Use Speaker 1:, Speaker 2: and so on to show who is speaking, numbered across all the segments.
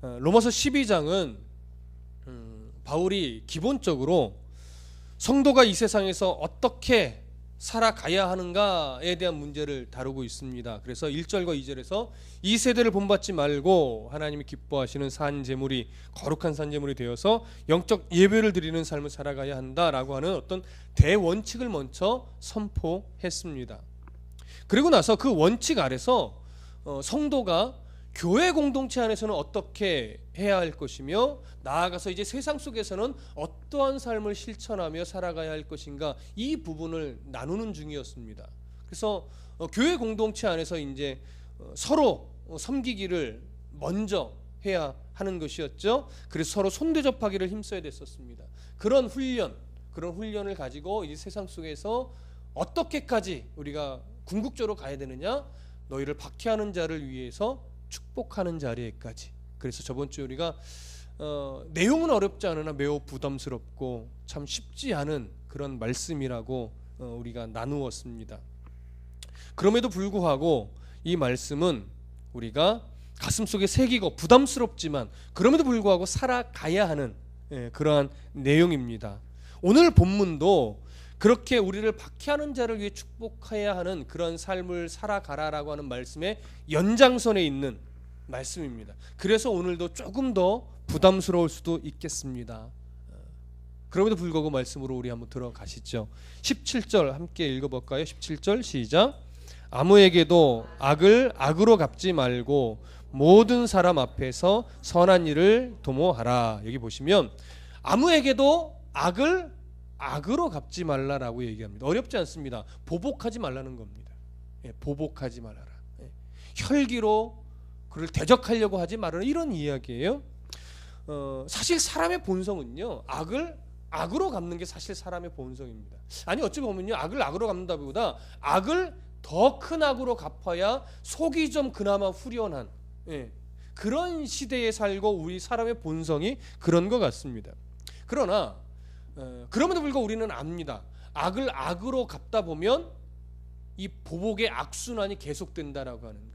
Speaker 1: 로마서 12장은 바울이 기본적으로 성도가 이 세상에서 어떻게 살아가야 하는가에 대한 문제를 다루고 있습니다. 그래서 1절과 2절에서 이 세대를 본받지 말고 하나님이 기뻐하시는 산제물이 거룩한 산제물이 되어서 영적 예배를 드리는 삶을 살아가야 한다라고 하는 어떤 대원칙을 먼저 선포했습니다. 그리고 나서 그 원칙 아래서 성도가 교회 공동체 안에서는 어떻게 해야 할 것이며 나아가서 이제 세상 속에서는 어떠한 삶을 실천하며 살아가야 할 것인가, 이 부분을 나누는 중이었습니다. 그래서 교회 공동체 안에서 이제 서로 섬기기를 먼저 해야 하는 것이었죠. 그래서 서로 손대접하기를 힘써야 됐었습니다. 그런 훈련을 가지고 이제 세상 속에서 어떻게까지 우리가 궁극적으로 가야 되느냐, 너희를 박해하는 자를 위해서 축복하는 자리에까지. 그래서 저번 주에 우리가 내용은 어렵지 않으나 매우 부담스럽고 참 쉽지 않은 그런 말씀이라고 우리가 나누었습니다. 그럼에도 불구하고 이 말씀은 우리가 가슴속에 새기고 부담스럽지만 그럼에도 불구하고 살아가야 하는 그러한 내용입니다. 오늘 본문도 그렇게 우리를 박해하는 자를 위해 축복해야 하는 그런 삶을 살아가라라고 하는 말씀의 연장선에 있는 말씀입니다. 그래서 오늘도 조금 더 부담스러울 수도 있겠습니다. 그럼에도 불구하고 말씀으로 우리 한번 들어가시죠. 17절 함께 읽어볼까요? 17절 시작. 아무에게도 악을 악으로 갚지 말고 모든 사람 앞에서 선한 일을 도모하라. 여기 보시면 아무에게도 악을 악으로 갚지 말라라고 얘기합니다. 어렵지 않습니다. 보복하지 말라는 겁니다. 보복하지 말아라. 혈기로 그를 대적하려고 하지 말아라, 이런 이야기예요. 사실 사람의 본성은요, 악을 악으로 갚는 게 사실 사람의 본성입니다. 아니 어찌 보면요, 악을 악으로 갚는다기보다 악을 더 큰 악으로 갚아야 속이 좀 그나마 후련한 그런 시대에 살고 우리 사람의 본성이 그런 것 같습니다. 그러나 그럼에도 불구하고 우리는 압니다. 악을 악으로 갚다 보면 이 보복의 악순환이 계속된다라고 하는 것.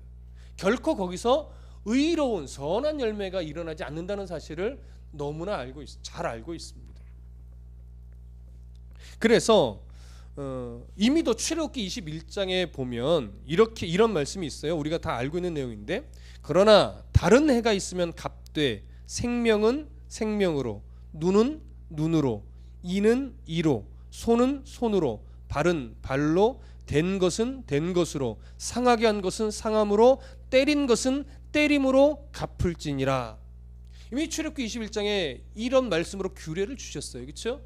Speaker 1: 결코 거기서 의로운 선한 열매가 일어나지 않는다는 사실을 너무나 잘 알고 있습니다. 그래서 이미도 출애굽기 21장에 보면 이런 말씀이 있어요. 우리가 다 알고 있는 내용인데, 그러나 다른 해가 있으면 갚되 생명은 생명으로, 눈은 눈으로, 이는 이로, 손은 손으로, 발은 발로, 된 것은 된 것으로, 상하게 한 것은 상함으로, 때린 것은 때림으로 갚을지니라. 이미 출애굽기 21장에 이런 말씀으로 규례를 주셨어요. 그렇죠?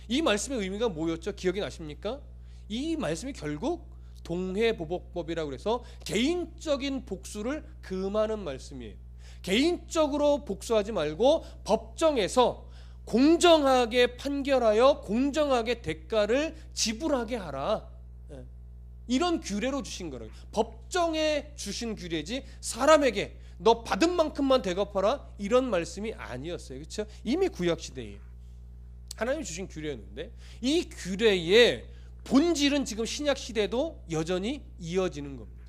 Speaker 1: 이 말씀의 의미가 뭐였죠? 기억이 나십니까? 이 말씀이 결국 동해보복법이라고 해서 개인적인 복수를 금하는 말씀이에요. 개인적으로 복수하지 말고 법정에서 공정하게 판결하여 공정하게 대가를 지불하게 하라, 이런 규례로 주신 거예요. 법정에 주신 규례지 사람에게 너 받은 만큼만 대갚아라, 이런 말씀이 아니었어요. 그렇죠? 이미 구약시대에 하나님이 주신 규례였는데, 이 규례의 본질은 지금 신약시대도 여전히 이어지는 겁니다.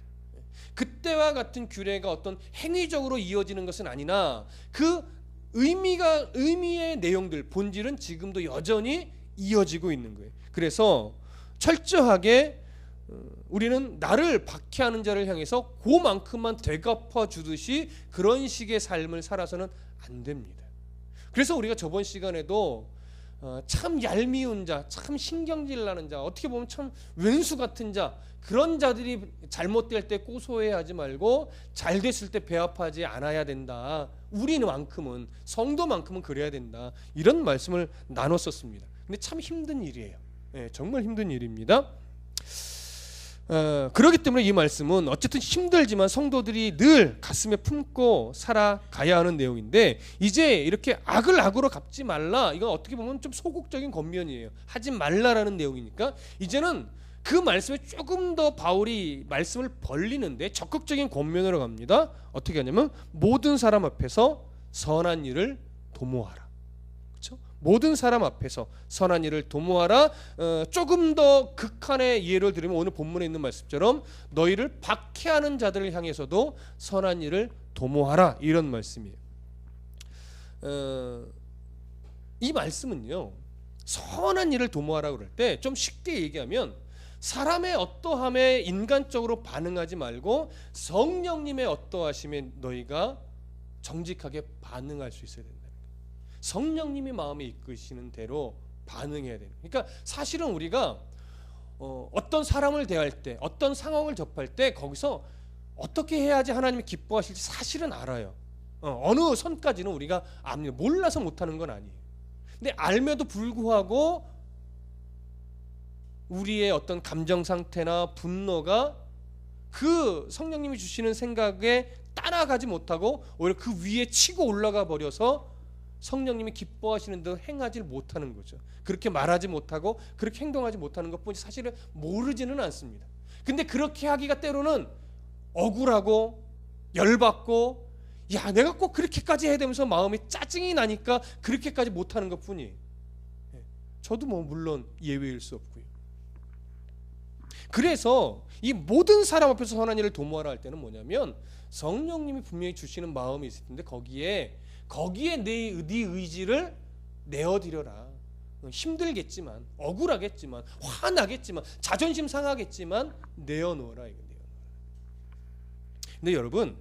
Speaker 1: 그때와 같은 규례가 어떤 행위적으로 이어지는 것은 아니나 그 의미의 내용들, 본질은 지금도 여전히 이어지고 있는 거예요. 그래서 철저하게 우리는 나를 박해하는 자를 향해서 그만큼만 되갚아 주듯이 그런 식의 삶을 살아서는 안 됩니다. 그래서 우리가 저번 시간에도 참 얄미운 자, 참 신경질 나는 자, 어떻게 보면 참 왼수 같은 자, 그런 자들이 잘못될 때 고소해하지 말고 잘 됐을 때 배합하지 않아야 된다. 우리만큼은, 성도만큼은 그래야 된다, 이런 말씀을 나눴었습니다. 근데 참 힘든 일이에요. 정말 힘든 일입니다. 그렇기 때문에 이 말씀은 어쨌든 힘들지만 성도들이 늘 가슴에 품고 살아가야 하는 내용인데, 이제 이렇게 악을 악으로 갚지 말라, 이건 어떻게 보면 좀 소극적인 겉면이에요. 하지 말라라는 내용이니까 이제는 그 말씀에 조금 더 바울이 말씀을 벌리는데 적극적인 겉면으로 갑니다. 어떻게 하냐면 모든 사람 앞에서 선한 일을 도모하라. 그렇죠? 모든 사람 앞에서 선한 일을 도모하라. 조금 더 극한의 예를 들으면 오늘 본문에 있는 말씀처럼 너희를 박해하는 자들을 향해서도 선한 일을 도모하라, 이런 말씀이에요. 이 말씀은요, 선한 일을 도모하라 그럴 때 좀 쉽게 얘기하면 사람의 어떠함에 인간적으로 반응하지 말고 성령님의 어떠하심에 너희가 정직하게 반응할 수 있어야 된다. 성령님이 마음에 이끄시는 대로 반응해야 되는. 그러니까 사실은 우리가 어떤 사람을 대할 때, 어떤 상황을 접할 때 거기서 어떻게 해야지 하나님이 기뻐하실지 사실은 알아요. 어느 선까지는 우리가 압니다. 몰라서 못하는 건 아니에요. 근데 알면도 불구하고 우리의 어떤 감정 상태나 분노가 그 성령님이 주시는 생각에 따라가지 못하고 오히려 그 위에 치고 올라가 버려서 성령님이 기뻐하시는 대로 행하지 못하는 거죠. 그렇게 말하지 못하고 그렇게 행동하지 못하는 것뿐이 사실은 모르지는 않습니다. 근데 그렇게 하기가 때로는 억울하고 열받고, 야 내가 꼭 그렇게까지 해야 되면서 마음이 짜증이 나니까 그렇게까지 못하는 것뿐이에요. 저도 뭐 물론 예외일 수 없고요. 그래서 이 모든 사람 앞에서 선한 일을 도모하라 할 때는 뭐냐면 성령님이 분명히 주시는 마음이 있을 텐데 거기에 네 의지를 내어드려라. 힘들겠지만, 억울하겠지만, 화나겠지만, 자존심 상하겠지만 내어놓으라 이거. 근데 여러분,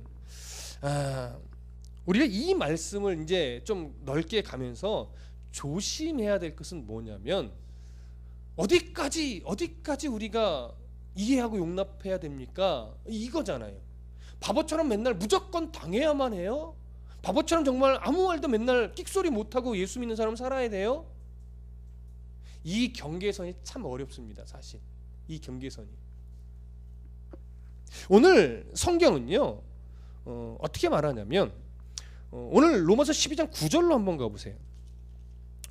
Speaker 1: 우리가 이 말씀을 이제 좀 넓게 가면서 조심해야 될 것은 뭐냐면 어디까지 우리가 이해하고 용납해야 됩니까? 이거잖아요. 바보처럼 맨날 무조건 당해야만 해요? 바보처럼 정말 아무 말도 맨날 끽소리 못하고 예수 믿는 사람 살아야 돼요? 이 경계선이 참 어렵습니다. 사실 이 경계선이. 오늘 성경은요 어떻게 말하냐면 오늘 로마서 12장 9절로 한번 가보세요.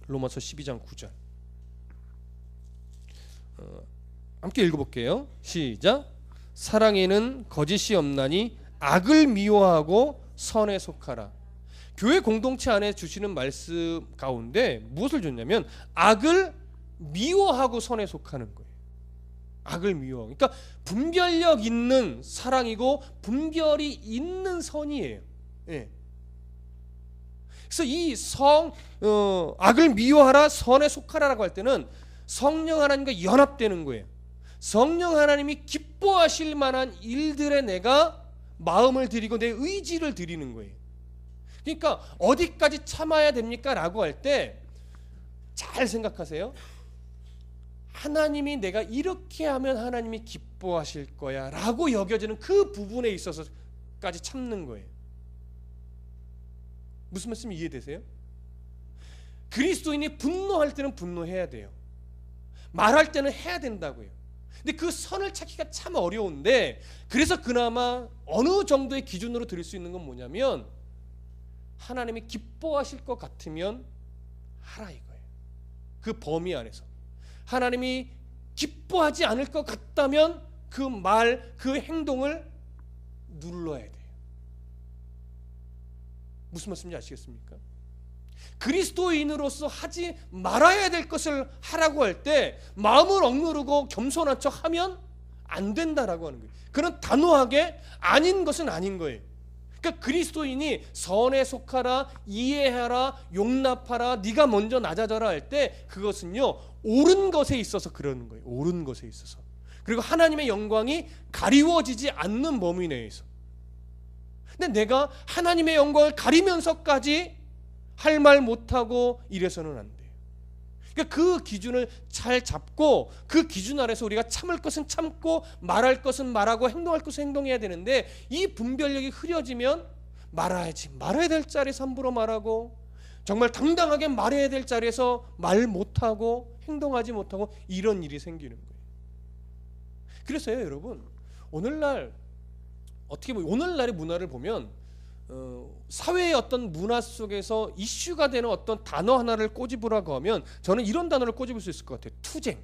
Speaker 1: 로마서 12장 9절 함께 읽어볼게요. 시작. 사랑에는 거짓이 없나니 악을 미워하고 선에 속하라. 교회 공동체 안에 주시는 말씀 가운데 무엇을 줬냐면 악을 미워하고 선에 속하는 거예요. 악을 미워하고. 그러니까 분별력 있는 사랑이고 분별이 있는 선이에요. 예. 그래서 이 악을 미워하라 선에 속하라라고 할 때는 성령 하나님과 연합되는 거예요. 성령 하나님이 기뻐하실 만한 일들에 내가 마음을 드리고 내 의지를 드리는 거예요. 그러니까 어디까지 참아야 됩니까? 라고 할 때 잘 생각하세요. 하나님이 내가 이렇게 하면 하나님이 기뻐하실 거야 라고 여겨지는 그 부분에 있어서까지 참는 거예요. 무슨 말씀 이해되세요? 그리스도인이 분노할 때는 분노해야 돼요. 말할 때는 해야 된다고요. 근데 그 선을 찾기가 참 어려운데, 그래서 그나마 어느 정도의 기준으로 드릴 수 있는 건 뭐냐면 하나님이 기뻐하실 것 같으면 하라 이거예요. 그 범위 안에서. 하나님이 기뻐하지 않을 것 같다면 그 말, 그 행동을 눌러야 돼요. 무슨 말씀인지 아시겠습니까? 그리스도인으로서 하지 말아야 될 것을 하라고 할 때 마음을 억누르고 겸손한 척 하면 안 된다라고 하는 거예요. 그런 단호하게 아닌 것은 아닌 거예요. 그러니까 그리스도인이 선에 속하라, 이해하라, 용납하라, 네가 먼저 낮아져라 할 때 그것은요 옳은 것에 있어서 그러는 거예요. 옳은 것에 있어서. 그리고 하나님의 영광이 가리워지지 않는 범위 내에서. 근데 내가 하나님의 영광을 가리면서까지 할 말 못하고 이래서는 안 돼요. 그러니까 그 기준을 잘 잡고 그 기준 아래서 우리가 참을 것은 참고 말할 것은 말하고 행동할 것은 행동해야 되는데, 이 분별력이 흐려지면 말아야 될 자리에서 함부로 말하고 정말 당당하게 말해야 될 자리에서 말 못하고 행동하지 못하고 이런 일이 생기는 거예요. 그래서요 여러분, 오늘날 어떻게 보면 오늘날의 문화를 보면 사회의 어떤 문화 속에서 이슈가 되는 어떤 단어 하나를 꼬집으라고 하면 저는 이런 단어를 꼬집을 수 있을 것 같아요. 투쟁.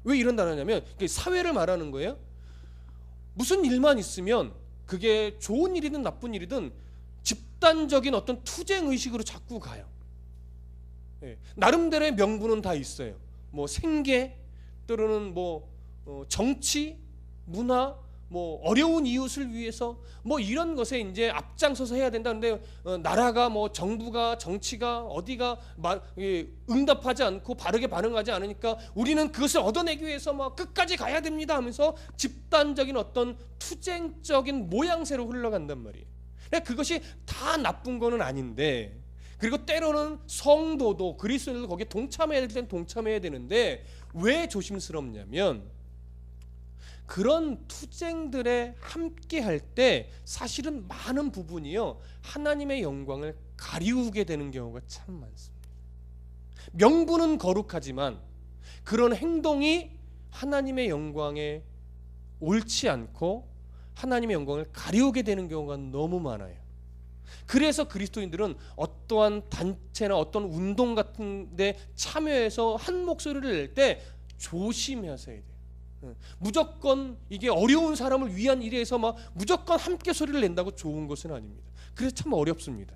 Speaker 1: 왜 이런 단어냐면 사회를 말하는 거예요. 무슨 일만 있으면 그게 좋은 일이든 나쁜 일이든 집단적인 어떤 투쟁 의식으로 자꾸 가요. 나름대로의 명분은 다 있어요. 뭐 생계, 또는 뭐 정치, 문화, 뭐 어려운 이웃을 위해서 뭐 이런 것에 이제 앞장서서 해야 된다는데 나라가 뭐 정부가 정치가 어디가 응답하지 않고 바르게 반응하지 않으니까 우리는 그것을 얻어내기 위해서 막 끝까지 가야 됩니다 하면서 집단적인 어떤 투쟁적인 모양새로 흘러간단 말이에요. 그것이 다 나쁜 거는 아닌데, 그리고 때로는 성도도 그리스도인들도 거기에 동참해야 될 땐 동참해야 되는데 왜 조심스럽냐면 그런 투쟁들에 함께 할 때 사실은 많은 부분이요 하나님의 영광을 가리우게 되는 경우가 참 많습니다. 명분은 거룩하지만 그런 행동이 하나님의 영광에 옳지 않고 하나님의 영광을 가리우게 되는 경우가 너무 많아요. 그래서 그리스도인들은 어떠한 단체나 어떤 운동 같은 데 참여해서 한 목소리를 낼 때 조심하셔야 돼요. 무조건 이게 어려운 사람을 위한 일에서 막 무조건 함께 소리를 낸다고 좋은 것은 아닙니다. 그래서 참 어렵습니다.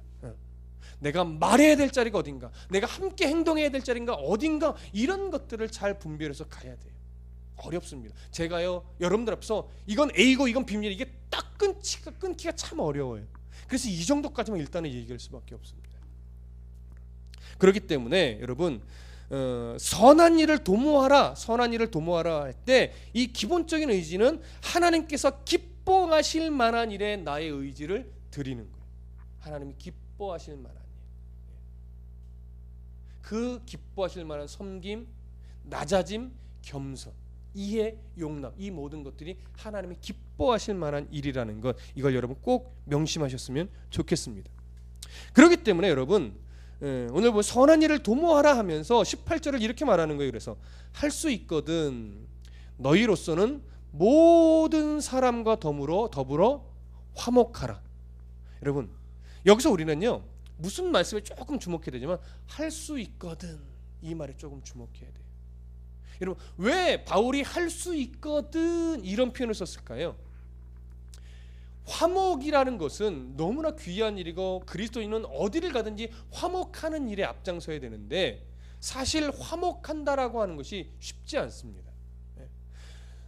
Speaker 1: 내가 말해야 될 자리가 어딘가, 내가 함께 행동해야 될 자리가 어딘가, 이런 것들을 잘 분별해서 가야 돼요. 어렵습니다. 제가요 여러분들 앞에서 이건 A고 이건 B입니다, 이게 딱 끊기가 참 어려워요. 그래서 이 정도까지만 일단은 얘기할 수밖에 없습니다. 그렇기 때문에 여러분 선한 일을 도모하라 할 때 이 기본적인 의지는 하나님께서 기뻐하실 만한 일에 나의 의지를 드리는 거예요. 하나님이 기뻐하실 만한 일, 그 기뻐하실 만한 섬김, 낮아짐, 겸손, 이해, 용납, 이 모든 것들이 하나님이 기뻐하실 만한 일이라는 것, 이걸 여러분 꼭 명심하셨으면 좋겠습니다. 그렇기 때문에 여러분 오늘 뭐 선한 일을 도모하라 하면서 18절을 이렇게 말하는 거예요. 그래서 할 수 있거든 너희로서는 모든 사람과 더불어 화목하라. 여러분 여기서 우리는요 무슨 말씀에 조금 주목해야 되지만 할 수 있거든 이 말에 조금 주목해야 돼요. 여러분 왜 바울이 할 수 있거든 이런 표현을 썼을까요? 화목이라는 것은 너무나 귀한 일이고 그리스도인은 어디를 가든지 화목하는 일에 앞장서야 되는데 사실 화목한다라고 하는 것이 쉽지 않습니다.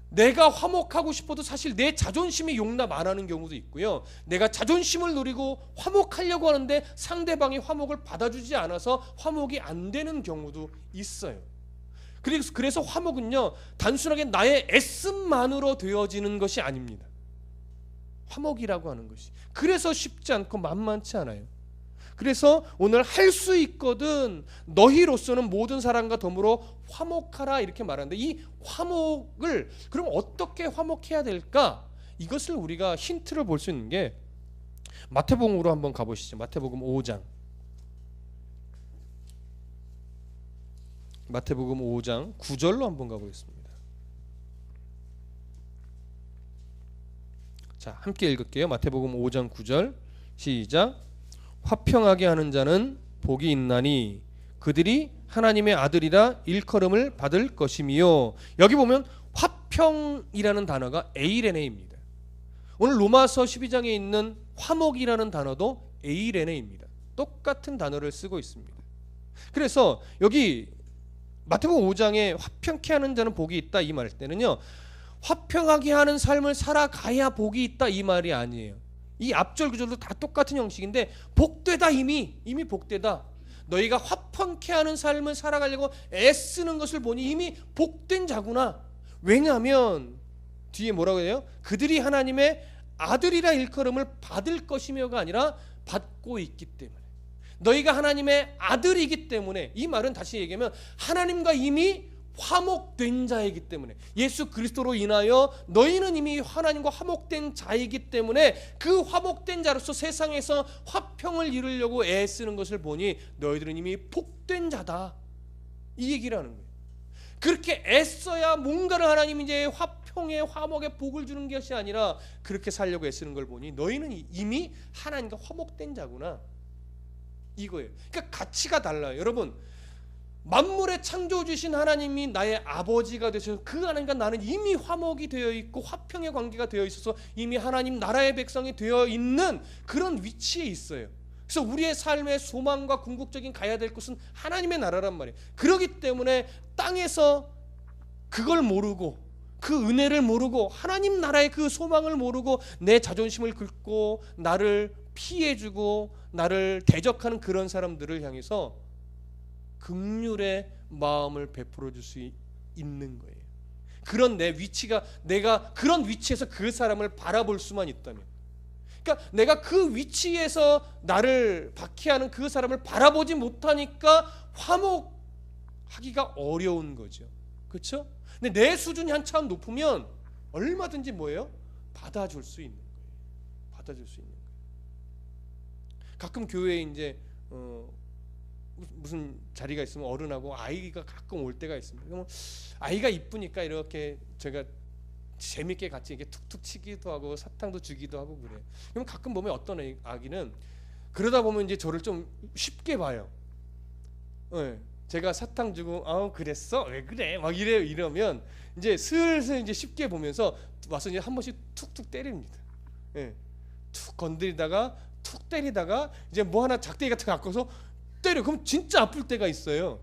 Speaker 1: 내가 화목하고 싶어도 사실 내 자존심이 용납 안 하는 경우도 있고요. 내가 자존심을 누리고 화목하려고 하는데 상대방이 화목을 받아주지 않아서 화목이 안 되는 경우도 있어요. 그래서 화목은요 단순하게 나의 애씀만으로 되어지는 것이 아닙니다. 화목이라고 하는 것이 그래서 쉽지 않고 만만치 않아요. 그래서 오늘 할 수 있거든 너희로서는 모든 사람과 더불어 화목하라 이렇게 말하는데 이 화목을 그럼 어떻게 화목해야 될까? 이것을 우리가 힌트를 볼 수 있는 게 마태복음으로 한번 가보시죠. 마태복음 5장. 마태복음 5장 9절로 한번 가보겠습니다. 자, 함께 읽을게요. 마태복음 5장 9절 시작. 화평하게 하는 자는 복이 있나니 그들이 하나님의 아들이라 일컬음을 받을 것이미요. 여기 보면 화평이라는 단어가 에이레네입니다. 오늘 로마서 12장에 있는 화목이라는 단어도 에이레네입니다. 똑같은 단어를 쓰고 있습니다. 그래서 여기 마태복음 5장에 화평케 하는 자는 복이 있다 이 말 때는요 화평하게 하는 삶을 살아가야 복이 있다 이 말이 아니에요. 이 앞절 구절도 다 똑같은 형식인데 복되다 이미 복되다. 너희가 화평케 하는 삶을 살아가려고 애쓰는 것을 보니 이미 복된 자구나. 왜냐하면 뒤에 뭐라고 해요? 그들이 하나님의 아들이라 일컬음을 받을 것이며가 아니라 받고 있기 때문에. 너희가 하나님의 아들이기 때문에 이 말은 다시 얘기하면 하나님과 이미 화목된 자이기 때문에 예수 그리스도로 인하여 너희는 이미 하나님과 화목된 자이기 때문에 그 화목된 자로서 세상에서 화평을 이루려고 애쓰는 것을 보니 너희들은 이미 복된 자다 이 얘기를 하는 거예요. 그렇게 애써야 뭔가를 하나님이 이제 화평의 화목의 복을 주는 것이 아니라 그렇게 살려고 애쓰는 걸 보니 너희는 이미 하나님과 화목된 자구나 이거예요. 그러니까 가치가 달라요. 여러분 만물의 창조주신 하나님이 나의 아버지가 되셔서 그 하나님과 나는 이미 화목이 되어 있고 화평의 관계가 되어 있어서 이미 하나님 나라의 백성이 되어 있는 그런 위치에 있어요. 그래서 우리의 삶의 소망과 궁극적인 가야 될 곳은 하나님의 나라란 말이에요. 그렇기 때문에 땅에서 그걸 모르고 그 은혜를 모르고 하나님 나라의 그 소망을 모르고 내 자존심을 긁고 나를 피해주고 나를 대적하는 그런 사람들을 향해서 긍휼의 마음을 베풀어 줄 수 있는 거예요. 그런 내 위치가, 내가 그런 위치에서 그 사람을 바라볼 수만 있다면, 그러니까 내가 그 위치에서 나를 박해하는 그 사람을 바라보지 못하니까 화목하기가 어려운 거죠. 그렇죠? 근데 내 수준이 한참 높으면 얼마든지 뭐예요? 받아줄 수 있는 거예요. 받아줄 수 있는 거예요. 가끔 교회에 이제 무슨 자리가 있으면 어른하고 아이가 가끔 올 때가 있습니다. 그러면 아이가 이쁘니까 이렇게 제가 재밌게 같이 이렇게 툭툭 치기도 하고 사탕도 주기도 하고 그래요. 그러면 가끔 보면 어떤 아기는 그러다 보면 이제 저를 좀 쉽게 봐요. 네. 제가 사탕 주고 그랬어? 왜 그래? 막 이러면 이제 슬슬 이제 쉽게 보면서 와서 이제 한 번씩 툭툭 때립니다. 네. 툭 건드리다가 툭 때리다가 이제 뭐 하나 작대기 같은 거 갖고서 때려. 그럼 진짜 아플 때가 있어요.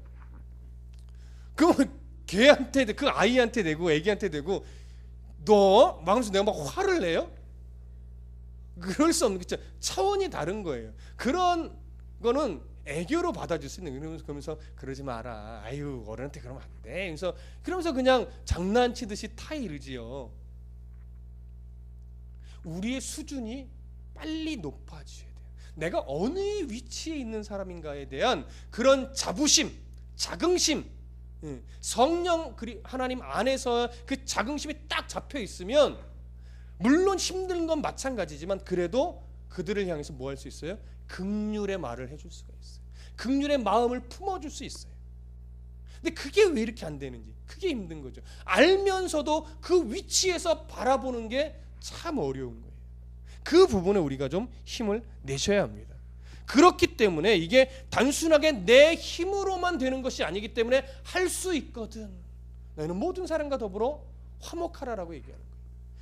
Speaker 1: 그러면 걔한테, 그 아이한테 대고 애기한테 대고 너 막면서 내가 막 화를 내요? 그럴 수 없는 거죠. 차원이 다른 거예요. 그런 거는 애교로 받아줄 수 있는 거예요. 그러면서 그러지 마라. 아유 어른한테 그러면 안 돼. 그러면서 그냥 장난치듯이 타이르지요. 우리의 수준이 빨리 높아져야 돼요. 내가 어느 위치에 있는 사람인가에 대한 그런 자부심, 자긍심, 성령 하나님 안에서 그 자긍심이 딱 잡혀 있으면 물론 힘든 건 마찬가지지만 그래도 그들을 향해서 뭐 할 수 있어요? 긍휼의 말을 해줄 수가 있어요. 긍휼의 마음을 품어줄 수 있어요. 근데 그게 왜 이렇게 안 되는지, 그게 힘든 거죠. 알면서도 그 위치에서 바라보는 게 참 어려운 거예요. 그 부분에 우리가 좀 힘을 내셔야 합니다. 그렇기 때문에 이게 단순하게 내 힘으로만 되는 것이 아니기 때문에 할 수 있거든. 너희는 모든 사람과 더불어 화목하라라고 얘기하는 거예요.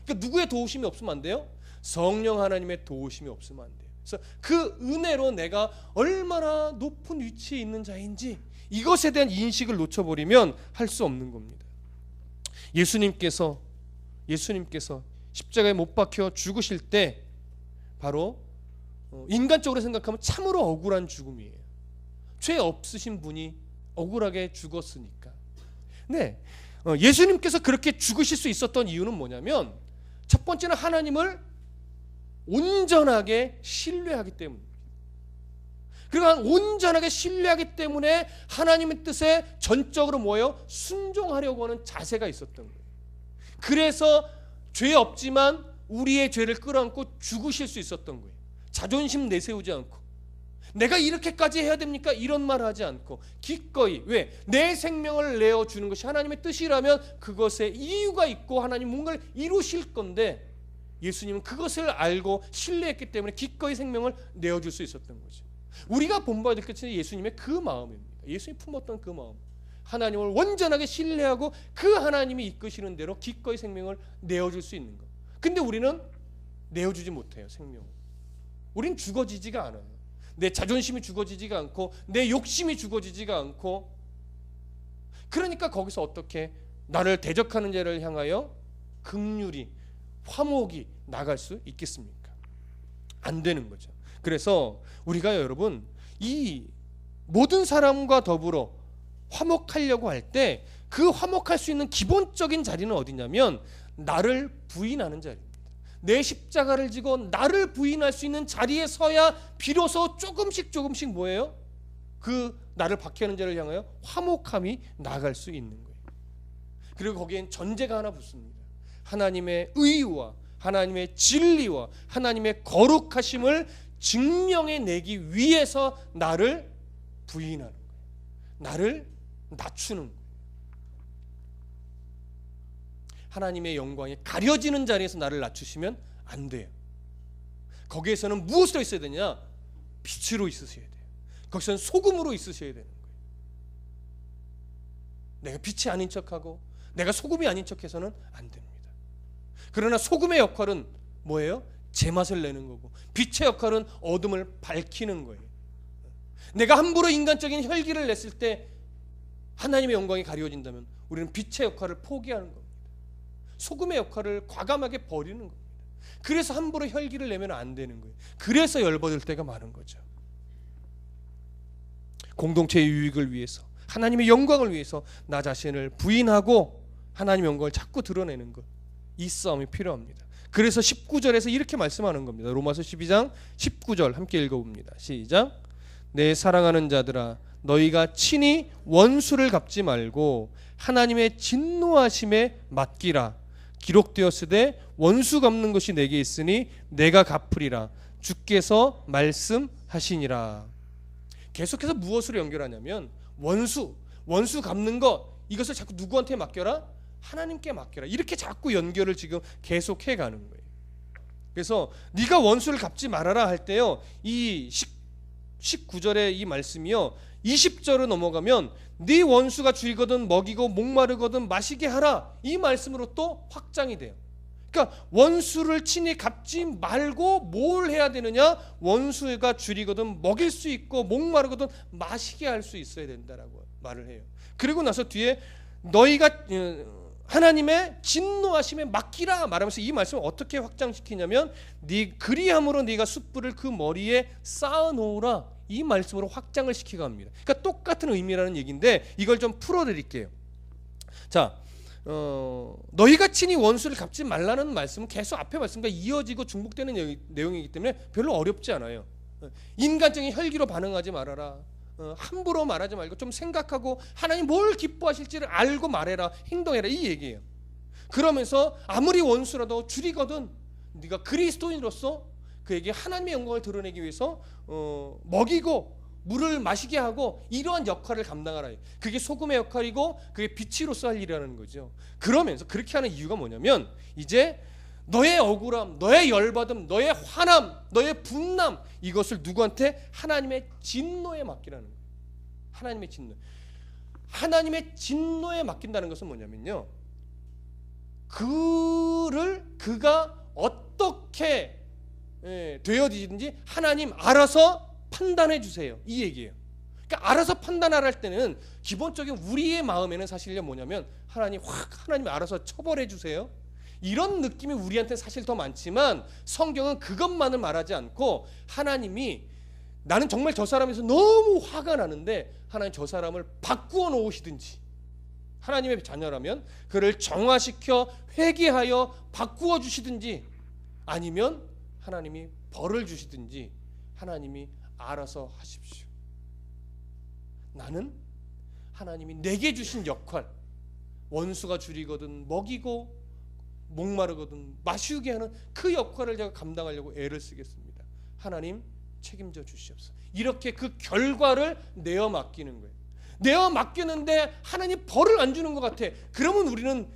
Speaker 1: 그러니까 누구의 도우심이 없으면 안 돼요? 성령 하나님의 도우심이 없으면 안 돼요. 그래서 그 은혜로 내가 얼마나 높은 위치에 있는 자인지 이것에 대한 인식을 놓쳐버리면 할 수 없는 겁니다. 예수님께서 십자가에 못 박혀 죽으실 때 바로 인간적으로 생각하면 참으로 억울한 죽음이에요. 죄 없으신 분이 억울하게 죽었으니까. 네, 예수님께서 그렇게 죽으실 수 있었던 이유는 뭐냐면 첫 번째는 하나님을 온전하게 신뢰하기 때문입니다. 그리고 온전하게 신뢰하기 때문에 하나님의 뜻에 전적으로 뭐예요? 순종하려고 하는 자세가 있었던 거예요. 그래서 죄 없지만 우리의 죄를 끌어안고 죽으실 수 있었던 거예요. 자존심 내세우지 않고 내가 이렇게까지 해야 됩니까? 이런 말 하지 않고 기꺼이, 왜? 내 생명을 내어주는 것이 하나님의 뜻이라면 그것에 이유가 있고 하나님 뭔가를 이루실 건데 예수님은 그것을 알고 신뢰했기 때문에 기꺼이 생명을 내어줄 수 있었던 거죠. 우리가 본받아야 될 것은 예수님의 그 마음입니다. 예수님이 품었던 그 마음, 하나님을 온전하게 신뢰하고 그 하나님이 이끄시는 대로 기꺼이 생명을 내어줄 수 있는 것. 근데 우리는 내어주지 못해요. 생명을. 우린 죽어지지가 않아요. 내 자존심이 죽어지지가 않고 내 욕심이 죽어지지가 않고, 그러니까 거기서 어떻게 나를 대적하는 자를 향하여 긍휼이, 화목이 나갈 수 있겠습니까? 안 되는 거죠. 그래서 우리가 여러분 이 모든 사람과 더불어 화목하려고 할 때 그 화목할 수 있는 기본적인 자리는 어디냐면 나를 부인하는 자리입니다. 내 십자가를 지고 나를 부인할 수 있는 자리에 서야 비로소 조금씩 뭐예요? 그 나를 박해하는 자를 향하여 화목함이 나갈 수 있는 거예요. 그리고 거기엔 전제가 하나 붙습니다. 하나님의 의와 하나님의 진리와 하나님의 거룩하심을 증명해내기 위해서 나를 부인하는 거예요. 나를 낮추는 거예요. 하나님의 영광이 가려지는 자리에서 나를 낮추시면 안 돼요. 거기에서는 무엇으로 있어야 되냐? 빛으로 있으셔야 돼요. 거기서는 소금으로 있으셔야 되는 거예요. 내가 빛이 아닌 척하고 내가 소금이 아닌 척해서는 안 됩니다. 그러나 소금의 역할은 뭐예요? 제맛을 내는 거고 빛의 역할은 어둠을 밝히는 거예요. 내가 함부로 인간적인 혈기를 냈을 때 하나님의 영광이 가려진다면 우리는 빛의 역할을 포기하는 겁니다. 소금의 역할을 과감하게 버리는 겁니다. 그래서 함부로 혈기를 내면 안 되는 거예요. 그래서 열받을 때가 많은 거죠. 공동체의 유익을 위해서, 하나님의 영광을 위해서 나 자신을 부인하고 하나님의 영광을 자꾸 드러내는 것, 이 싸움이 필요합니다. 그래서 19절에서 이렇게 말씀하는 겁니다. 로마서 12장 19절 함께 읽어봅니다. 시작. 내 사랑하는 자들아, 너희가 친히 원수를 갚지 말고 하나님의 진노하심에 맡기라. 기록되었으되 원수 갚는 것이 내게 있으니 내가 갚으리라. 주께서 말씀하시니라. 계속해서 무엇으로 연결하냐면 원수 갚는 것, 이것을 자꾸 누구한테 맡겨라? 하나님께 맡겨라. 이렇게 자꾸 연결을 지금 계속해 가는 거예요. 그래서 네가 원수를 갚지 말아라 할 때요, 이 19절의 이 말씀이요, 20절을 넘어가면 네 원수가 줄이거든 먹이고 목마르거든 마시게 하라, 이 말씀으로 또 확장이 돼요. 그러니까 원수를 친히 갚지 말고 뭘 해야 되느냐? 원수가 줄이거든 먹일 수 있고 목마르거든 마시게 할 수 있어야 된다라고 말을 해요. 그리고 나서 뒤에 너희가 하나님의 진노하심에 맡기라 말하면서 이 말씀을 어떻게 확장시키냐면 네 그리함으로 네가 숯불을 그 머리에 쌓아 놓으라, 이 말씀으로 확장을 시키고 합니다. 그러니까 똑같은 의미라는 얘기인데 이걸 좀 풀어드릴게요. 자, 너희가 친히 원수를 갚지 말라는 말씀은 계속 앞에 말씀과 이어지고 중복되는 내용이기 때문에 별로 어렵지 않아요. 인간적인 혈기로 반응하지 말아라, 함부로 말하지 말고 좀 생각하고 하나님 뭘 기뻐하실지를 알고 말해라, 행동해라, 이 얘기예요. 그러면서 아무리 원수라도 줄이거든 네가 그리스도인으로서 그에게 하나님의 영광을 드러내기 위해서 먹이고 물을 마시게 하고 이러한 역할을 감당하라. 그게 소금의 역할이고 그게 빛으로서 할 일이라는 거죠. 그러면서 그렇게 하는 이유가 뭐냐면 이제 너의 억울함, 너의 열받음, 너의 화남, 너의 분남, 이것을 누구한테? 하나님의 진노에 맡기라는 거예요. 하나님의 진노. 하나님의 진노에 맡긴다는 것은 뭐냐면요, 그가 어떻게 되어지든지 하나님 알아서 판단해 주세요, 이 얘기예요. 그러니까 알아서 판단하라 할 때는 기본적인 우리의 마음에는 사실은 뭐냐면 하나님이 알아서 처벌해 주세요, 이런 느낌이 우리한테 사실 더 많지만 성경은 그것만을 말하지 않고 하나님이 나는 정말 저 사람에서 너무 화가 나는데 하나님 저 사람을 바꾸어 놓으시든지, 하나님의 자녀라면 그를 정화시켜 회개하여 바꾸어 주시든지, 아니면 하나님이 벌을 주시든지 하나님이 알아서 하십시오. 나는 하나님이 내게 주신 역할, 원수가 줄이거든 먹이고 목마르거든 마시게 하는 그 역할을 제가 감당하려고 애를 쓰겠습니다. 하나님 책임져 주시옵소서. 이렇게 그 결과를 내어 맡기는 거예요. 내어 맡기는데 하나님 벌을 안 주는 것 같아. 그러면 우리는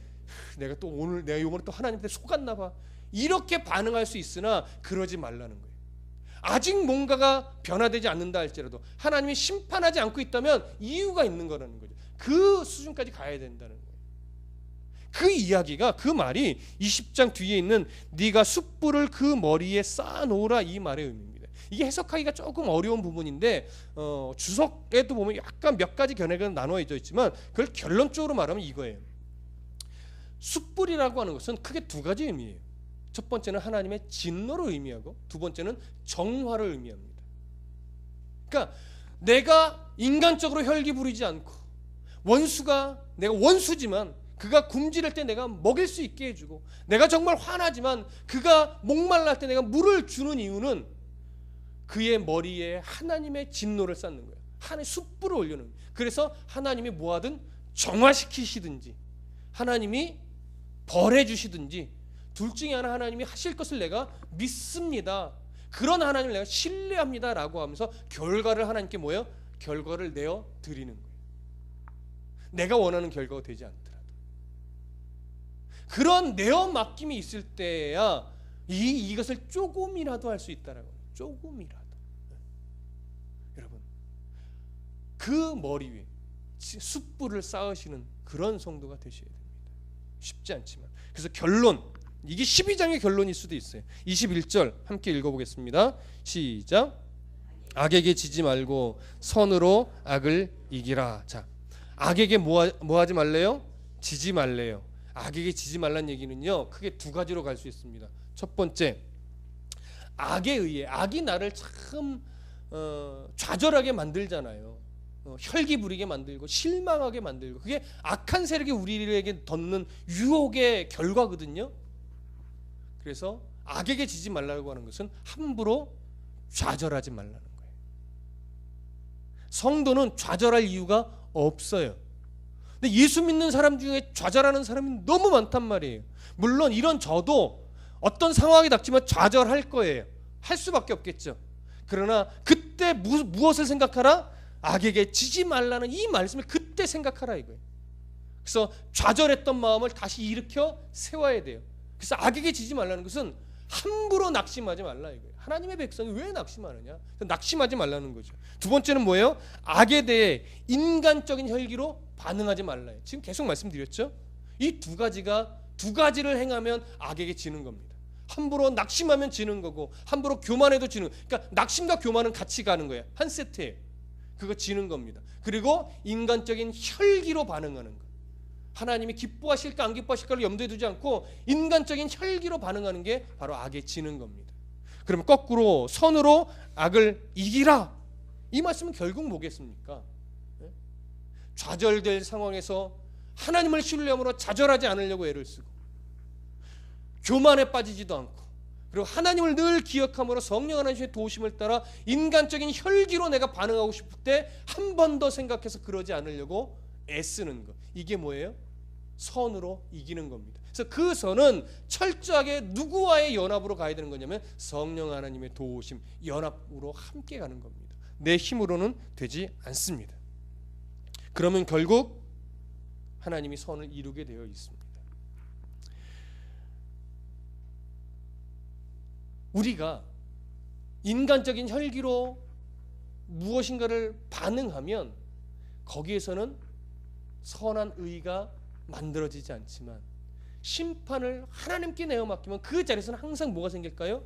Speaker 1: 내가 또 오늘 내가 이번에 또 하나님한테 속았나 봐, 이렇게 반응할 수 있으나 그러지 말라는 거예요. 아직 뭔가가 변화되지 않는다 할지라도 하나님이 심판하지 않고 있다면 이유가 있는 거라는 거죠. 그 수준까지 가야 된다는 거예요. 그 이야기가, 그 말이 20장 뒤에 있는 네가 숯불을 그 머리에 쌓아 놓으라, 이 말의 의미입니다. 이게 해석하기가 조금 어려운 부분인데 주석에도 보면 약간 몇 가지 견해가 나눠져 있지만 그걸 결론적으로 말하면 이거예요. 숯불이라고 하는 것은 크게 두 가지 의미예요. 첫 번째는 하나님의 진노를 의미하고 두 번째는 정화를 의미합니다. 그러니까 내가 인간적으로 혈기 부리지 않고 내가 원수지만 그가 굶주릴 때 내가 먹일 수 있게 해주고, 내가 정말 화나지만 그가 목말랄 때 내가 물을 주는 이유는 그의 머리에 하나님의 진노를 쌓는 거예요. 하나님의 숯불을 올려놓는 거예요. 그래서 하나님이 뭐하든 정화시키시든지 하나님이 벌해 주시든지 둘 중에 하나 하나님이 하실 것을 내가 믿습니다, 그런 하나님을 내가 신뢰합니다 라고 하면서 결과를 하나님께 결과를 내어 드리는 거예요. 내가 원하는 결과가 되지 않더라도 그런 내어 맡김이 있을 때야 이것을 조금이라도 할 수 있다라고. 조금이라도. 여러분, 그 머리 위에 숯불을 쌓으시는 그런 성도가 되셔야 됩니다. 쉽지 않지만. 그래서 결론, 이게 12장의 결론일 수도 있어요. 21절 함께 읽어보겠습니다. 시작. 악에게 지지 말고 선으로 악을 이기라. 자, 악에게 뭐 하지 말래요? 지지 말래요. 악에게 지지 말란 얘기는요, 크게 두 가지로 갈 수 있습니다. 첫 번째, 악에 의해, 악이 나를 참 좌절하게 만들잖아요. 혈기 부리게 만들고 실망하게 만들고, 그게 악한 세력이 우리에게 덮는 유혹의 결과거든요. 그래서 악에게 지지 말라고 하는 것은 함부로 좌절하지 말라는 거예요. 성도는 좌절할 이유가 없어요. 근데 예수 믿는 사람 중에 좌절하는 사람이 너무 많단 말이에요. 물론 이런 저도 어떤 상황이 닥치면 좌절할 거예요. 할 수밖에 없겠죠. 그러나 그때 무엇을 생각하라? 악에게 지지 말라는 이 말씀을 그때 생각하라 이거예요. 그래서 좌절했던 마음을 다시 일으켜 세워야 돼요. 그래서 악에게 지지 말라는 것은 함부로 낙심하지 말라 이거예요. 하나님의 백성이 왜 낙심하느냐? 낙심하지 말라는 거죠. 두 번째는 뭐예요? 악에 대해 인간적인 혈기로 반응하지 말라요. 지금 계속 말씀드렸죠. 이 두 가지를 행하면 악에게 지는 겁니다. 함부로 낙심하면 지는 거고, 함부로 교만해도 지는. 그러니까 낙심과 교만은 같이 가는 거예요. 한 세트예요. 그거 지는 겁니다. 그리고 인간적인 혈기로 반응하는 거. 하나님이 기뻐하실까 안 기뻐하실까를 염두에 두지 않고 인간적인 혈기로 반응하는 게 바로 악에 지는 겁니다. 그러면 거꾸로 선으로 악을 이기라. 이 말씀은 결국 뭐겠습니까? 좌절될 상황에서 하나님을 신뢰함으로 좌절하지 않으려고 애를 쓰고, 교만에 빠지지도 않고, 그리고 하나님을 늘 기억함으로 성령 하나님의 도우심을 따라 인간적인 혈기로 내가 반응하고 싶을 때 한 번 더 생각해서 그러지 않으려고 애쓰는 것. 이게 뭐예요? 선으로 이기는 겁니다. 그래서 그 선은 철저하게 누구와의 연합으로 가야 되는 거냐면 성령 하나님의 도우심, 연합으로 함께 가는 겁니다. 내 힘으로는 되지 않습니다. 그러면 결국 하나님이 선을 이루게 되어 있습니다. 우리가 인간적인 혈기로 무엇인가를 반응하면 거기에서는 선한 의가 만들어지지 않지만, 심판을 하나님께 내어 맡기면 그 자리에서는 항상 뭐가 생길까요?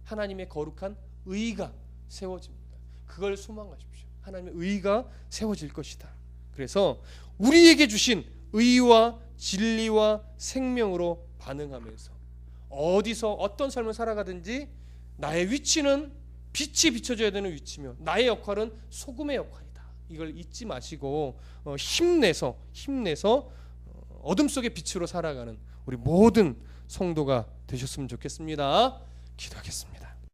Speaker 1: 하나님의 거룩한 의가 세워집니다. 그걸 소망하십시오. 하나님의 의가 세워질 것이다. 그래서 우리에게 주신 의와 진리와 생명으로 반응하면서 어디서 어떤 삶을 살아가든지 나의 위치는 빛이 비춰져야 되는 위치며 나의 역할은 소금의 역할이다. 이걸 잊지 마시고 힘내서 어둠 속의 빛으로 살아가는 우리 모든 성도가 되셨으면 좋겠습니다. 기도하겠습니다.